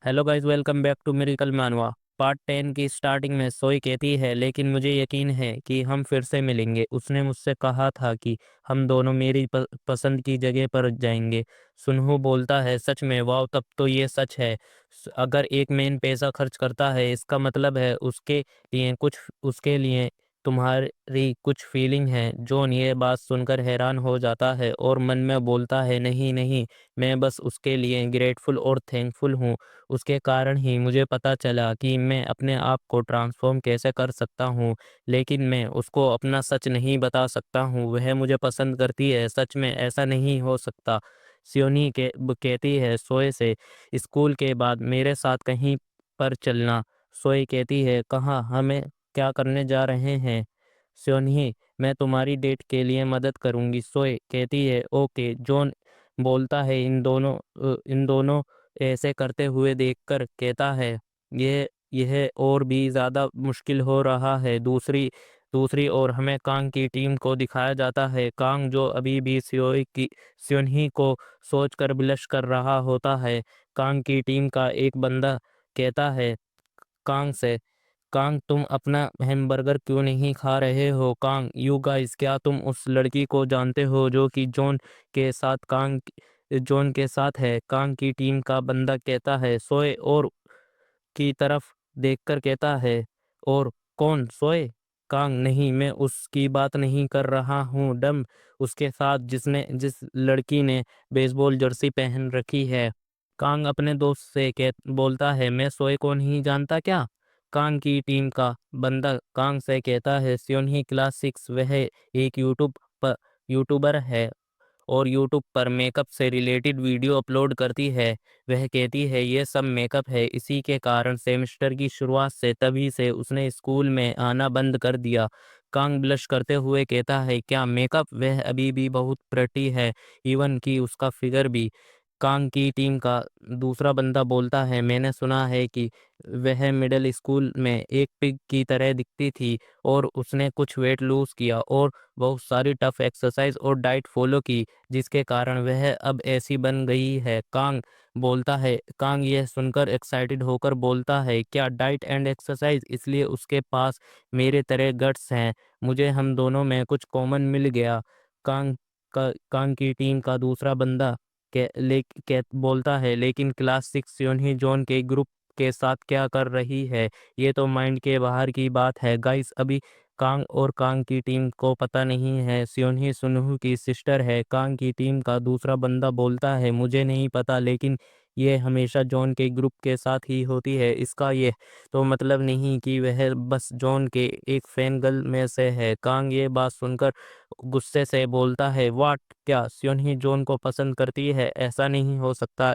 Hello guys, welcome back to Miracle मानवा। Part 10 की starting में सोई कहती है, लेकिन मुझे यकीन है कि हम फिर से मिलेंगे। उसने मुझसे कहा था कि हम दोनों मेरी पसंद की जगह पर जाएंगे। सुनहु बोलता है, सच में? वाह, तब तो ये सच है। अगर एक मैन पैसा खर्च करता है, इसका मतलब है उसके लिए तुम्हारी कुछ फीलिंग है। जॉन ये बात सुनकर हैरान हो जाता है और मन में बोलता है, नहीं नहीं, मैं बस उसके लिए ग्रेटफुल और थैंकफुल हूँ। उसके कारण ही मुझे पता चला कि मैं अपने आप को ट्रांसफ़ॉर्म कैसे कर सकता हूँ, लेकिन मैं उसको अपना सच नहीं बता सकता हूँ। वह मुझे पसंद करती है, सच में ऐसा नहीं हो सकता। सियोनी कहती है सोए से, स्कूल के बाद मेरे साथ कहीं पर चलना। सोए कहती है, कहाँ? हमें क्या करने जा रहे हैं? सियोनी, मैं तुम्हारी डेट के लिए मदद करूँगी। सोए कहती है, ओके। जॉन बोलता है, इन दोनों ऐसे करते हुए देखकर कहता है, यह और भी ज़्यादा मुश्किल हो रहा है। दूसरी दूसरी ओर हमें कांग की टीम को दिखाया जाता है। कांग, जो अभी भी स्योनही को सोचकर ब्लश कर रहा होता है। कांग की टीम का एक बंदा कहता है कांग से, कांग, तुम अपना हैमबर्गर क्यों नहीं खा रहे हो? कांग, यू गाइस, क्या तुम उस लड़की को जानते हो जो कि जॉन के साथ है? कांग की टीम का बंदा कहता है। सोए और की तरफ देखकर कहता है, और कौन? सोए? कांग, नहीं, मैं उसकी बात नहीं कर रहा हूँ। डम, उसके साथ जिस लड़की ने बेसबॉल जर्सी पहन रखी है। कांग अपने दोस्त से कह बोलता है, मैं सोए को नहीं जानता क्या? कांग की टीम का बंदा कांग से कहता है, सियोनही क्लास 6, वह एक यूट्यूबर है और यूट्यूब पर मेकअप से रिलेटेड वीडियो अपलोड करती है। वह कहती है, ये सब मेकअप है। इसी के कारण सेमेस्टर की शुरुआत से तभी से उसने स्कूल में आना बंद कर दिया। कांग ब्लश करते हुए कहता है, क्या मेकअप? वह अभी भी बहुत प्रेटी है, इवन कि उसका फिगर भी। कांग की टीम का दूसरा बंदा बोलता है, मैंने सुना है कि वह मिडिल स्कूल में एक पिग की तरह दिखती थी और उसने कुछ वेट लूज किया और बहुत सारी टफ एक्सरसाइज और डाइट फॉलो की, जिसके कारण वह अब ऐसी बन गई है। कांग यह सुनकर एक्साइटेड होकर बोलता है, क्या डाइट एंड एक्सरसाइज? इसलिए उसके पास मेरे तरह गट्स हैं। मुझे हम दोनों में कुछ कॉमन मिल गया। कांग की टीम का दूसरा बंदा बोलता है, लेकिन क्लास 6 योनही जॉन के ग्रुप के साथ क्या कर रही है? ये तो माइंड के बाहर की बात है। गाइस, अभी कांग की टीम को पता नहीं है सियोनही सुनहु की सिस्टर है। कांग की टीम का दूसरा बंदा बोलता है, मुझे नहीं पता, लेकिन ये हमेशा जॉन के ग्रुप के साथ ही होती है। इसका ये तो मतलब नहीं कि वह बस जॉन के एक फैन गर्ल में से है। कांग ये बात सुनकर गुस्से से बोलता है, वाट? क्या सियोनही जॉन को पसंद करती है? ऐसा नहीं हो सकता।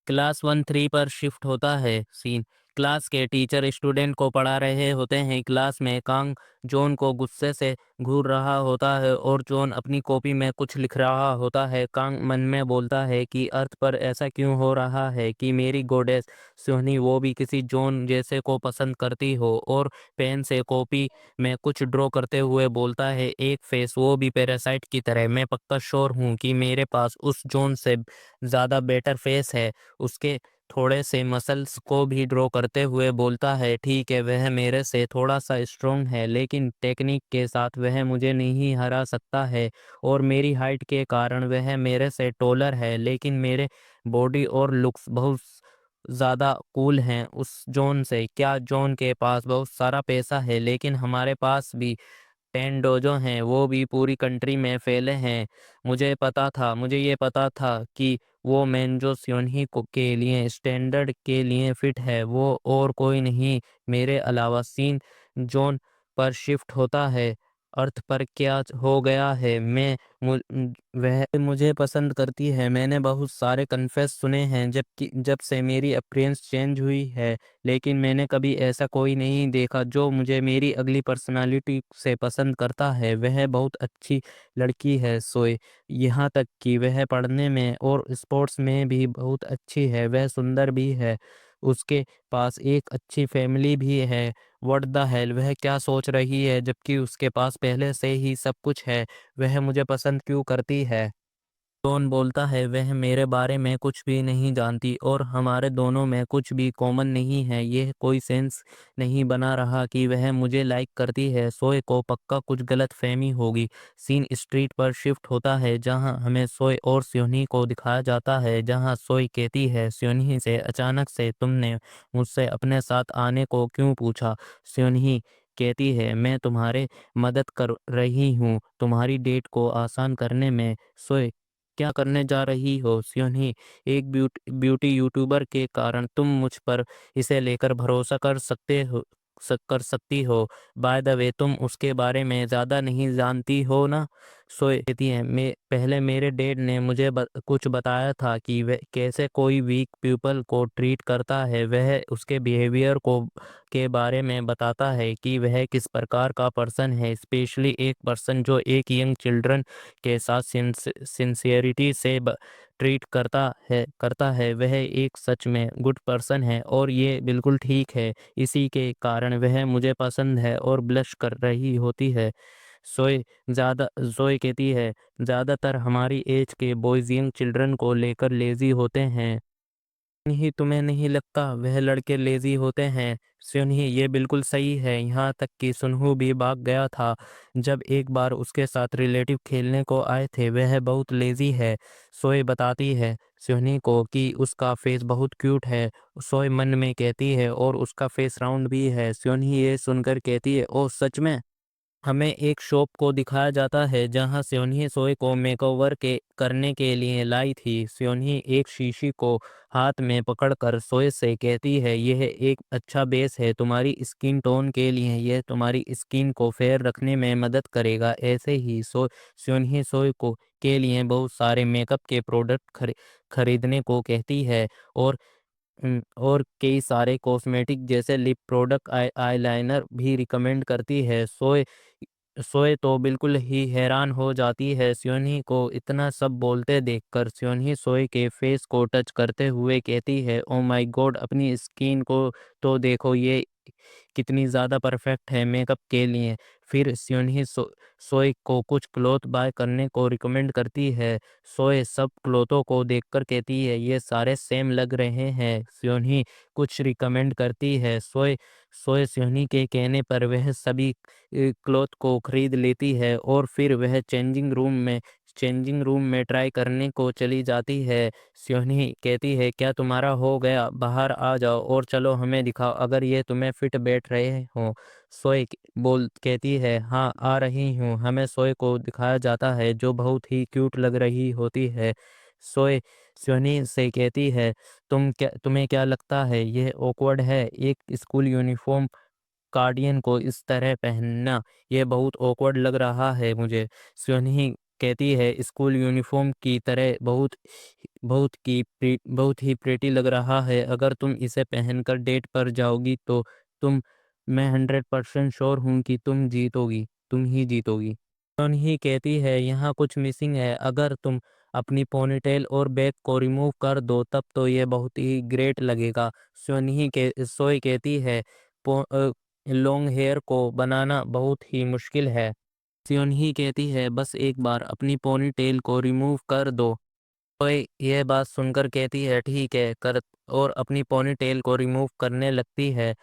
क्लास 1-3 पर शिफ्ट होता है सीन। क्लास के टीचर स्टूडेंट को पढ़ा रहे होते हैं। क्लास में कांग जॉन को गुस्से से घूर रहा होता है और जॉन अपनी कॉपी में कुछ लिख रहा होता है। कांग मन में बोलता है कि अर्थ पर ऐसा क्यों हो रहा है कि मेरी गोडेस सोहनी वो भी किसी जॉन जैसे को पसंद करती हो। और पेन से कॉपी में कुछ ड्रॉ करते हुए बोलता है, एक फेस, वो भी पैरासाइट की तरह। मैं पक्का श्योर हूँ कि मेरे पास उस जॉन से ज़्यादा बेटर फेस है। उसके थोड़े से मसल्स को भी ड्रॉ करते हुए बोलता है, ठीक है, वह मेरे से थोड़ा सा स्ट्रोंग है, लेकिन टेक्निक के साथ वह मुझे नहीं हरा सकता है। और मेरी हाइट के कारण वह मेरे से टॉलर है, लेकिन मेरे बॉडी और लुक्स बहुत ज़्यादा कूल हैं उस जॉन से। क्या जॉन के पास बहुत सारा पैसा है, लेकिन हमारे पास भी 10 डोजो हैं, वो भी पूरी कंट्री में फैले हैं। मुझे ये पता था कि वो मैन जो सियोनही को के लिए स्टैंडर्ड के लिए फिट है, वो और कोई नहीं मेरे अलावा। सीन जॉन पर शिफ्ट होता है। अर्थ पर क्या हो गया है? वह मुझे पसंद करती है। मैंने बहुत सारे कन्फेस सुने हैं जब से मेरी अपीयरेंस चेंज हुई है, लेकिन मैंने कभी ऐसा कोई नहीं देखा जो मुझे मेरी अगली पर्सनालिटी से पसंद करता है। वह बहुत अच्छी लड़की है सोए, यहाँ तक कि वह पढ़ने में और स्पोर्ट्स में भी बहुत अच्छी है। वह सुंदर भी है। उसके पास एक अच्छी फैमिली भी है। व्हाट द हेल, वह क्या सोच रही है जबकि उसके पास पहले से ही सब कुछ है? वह मुझे पसंद क्यों करती है? कौन बोलता है वह मेरे बारे में कुछ भी नहीं जानती और हमारे दोनों में कुछ भी कॉमन नहीं है। यह कोई सेंस नहीं बना रहा कि वह मुझे लाइक करती है। सोए को पक्का कुछ गलत फहमी होगी। सीन स्ट्रीट पर शिफ्ट होता है जहां हमें सोए और स्योनी को दिखाया जाता है, जहां सोए कहती है स्योनी से, अचानक से तुमने मुझसे अपने साथ आने को क्यों पूछा। स्योनी कहती है मैं तुम्हारे मदद कर रही हूँ तुम्हारी डेट को आसान करने में। सोए क्या करने जा रही हो स्योनी, एक ब्यूटी यूट्यूबर के कारण तुम मुझ पर इसे लेकर भरोसा कर सकती हो। बाय द वे तुम उसके बारे में ज़्यादा नहीं जानती हो ना। सोए कहती है मैं पहले मेरे डैड ने मुझे कुछ बताया था कि वह कैसे कोई वीक पीपल को ट्रीट करता है। वह उसके बिहेवियर को के बारे में बताता है कि वह किस प्रकार का पर्सन है, स्पेशली एक पर्सन जो एक यंग चिल्ड्रन के साथ सिंसियरिटी से ट्रीट करता है वह एक सच में गुड पर्सन है और ये बिल्कुल ठीक है। इसी के कारण वह मुझे पसंद है और ब्लश कर रही होती है। जोए कहती है ज़्यादातर हमारी एज के बॉयज यंग चिल्ड्रन को लेकर लेजी होते हैं। नहीं तुम्हें नहीं लगता वह लड़के लेजी होते हैं। सुनही ये बिल्कुल सही है, यहाँ तक कि सुनहू भी भाग गया था जब एक बार उसके साथ रिलेटिव खेलने को आए थे। वह बहुत लेजी है। सोए बताती है सुनही को कि उसका फेस बहुत क्यूट है। सोए मन में कहती है और उसका फेस राउंड भी है। सुनही ये सुनकर कहती है ओ सच में। हमें एक शॉप को दिखाया जाता है जहां स्योन्ही सोए को मेकओवर के करने के लिए लाई थी। स्योन्ही एक शीशी को हाथ में पकड़कर सोए से कहती है यह एक अच्छा बेस है तुम्हारी स्किन टोन के लिए, यह तुम्हारी स्किन को फेयर रखने में मदद करेगा। ऐसे ही स्योन्ही सोए को के लिए बहुत सारे मेकअप के प्रोडक्ट खरीदने को कहती है और और कई सारे कॉस्मेटिक जैसे लिप प्रोडक्ट आईलाइनर भी रिकमेंड करती है। सोए तो बिल्कुल ही हैरान हो जाती है स्योनी को इतना सब बोलते देखकर। स्योनी सोए के फेस को टच करते हुए कहती है ओ माय गॉड अपनी स्किन को तो देखो, ये कितनी ज़्यादा परफेक्ट है मेकअप के लिए। फिर स्योनी सोए को कुछ क्लॉथ बाय करने को रिकमेंड करती है। सोए सब क्लॉथों को देखकर कहती है ये सारे सेम लग रहे हैं। स्योनी कुछ रिकमेंड करती है। सोए सोए स्योनी के कहने पर वह सभी क्लॉथ को खरीद लेती है और फिर वह चेंजिंग रूम में ट्राई करने को चली जाती है। स्योनी कहती है क्या तुम्हारा हो गया, बाहर आ जाओ और चलो हमें दिखाओ अगर ये तुम्हें फिट बैठ रहे हो। सोए बोल कहती है हाँ आ रही हूँ। हमें सोए को दिखाया जाता है जो बहुत ही क्यूट लग रही होती है। सोए स्योनी से कहती है तुम्हें क्या लगता है यह ऑकवर्ड है, एक स्कूल यूनिफॉर्म गार्डियन को इस तरह पहनना, ये बहुत ऑकवर्ड लग रहा है मुझे। स्योनी कहती है स्कूल यूनिफॉर्म की तरह बहुत ही प्रेटी लग रहा है। अगर तुम इसे पहनकर डेट पर जाओगी तो तुम मैं 100% श्योर हूँ कि तुम ही जीतोगी। स्योनी कहती है यहाँ कुछ मिसिंग है, अगर तुम अपनी पोनीटेल और बैग को रिमूव कर दो तब तो ये बहुत ही ग्रेट लगेगा। सोई कहती है लॉन्ग हेयर को बनाना बहुत ही मुश्किल है। स्योनही कहती है बस एक बार अपनी पोनी टेल को रिमूव कर दो। ओए यह बात सुनकर कहती है ठीक है कर, और अपनी पोनी टेल को रिमूव करने लगती है।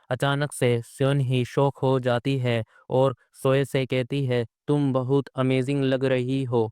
अचानक से स्योनही शॉक हो जाती है और सोए से कहती है तुम बहुत अमेजिंग लग रही हो।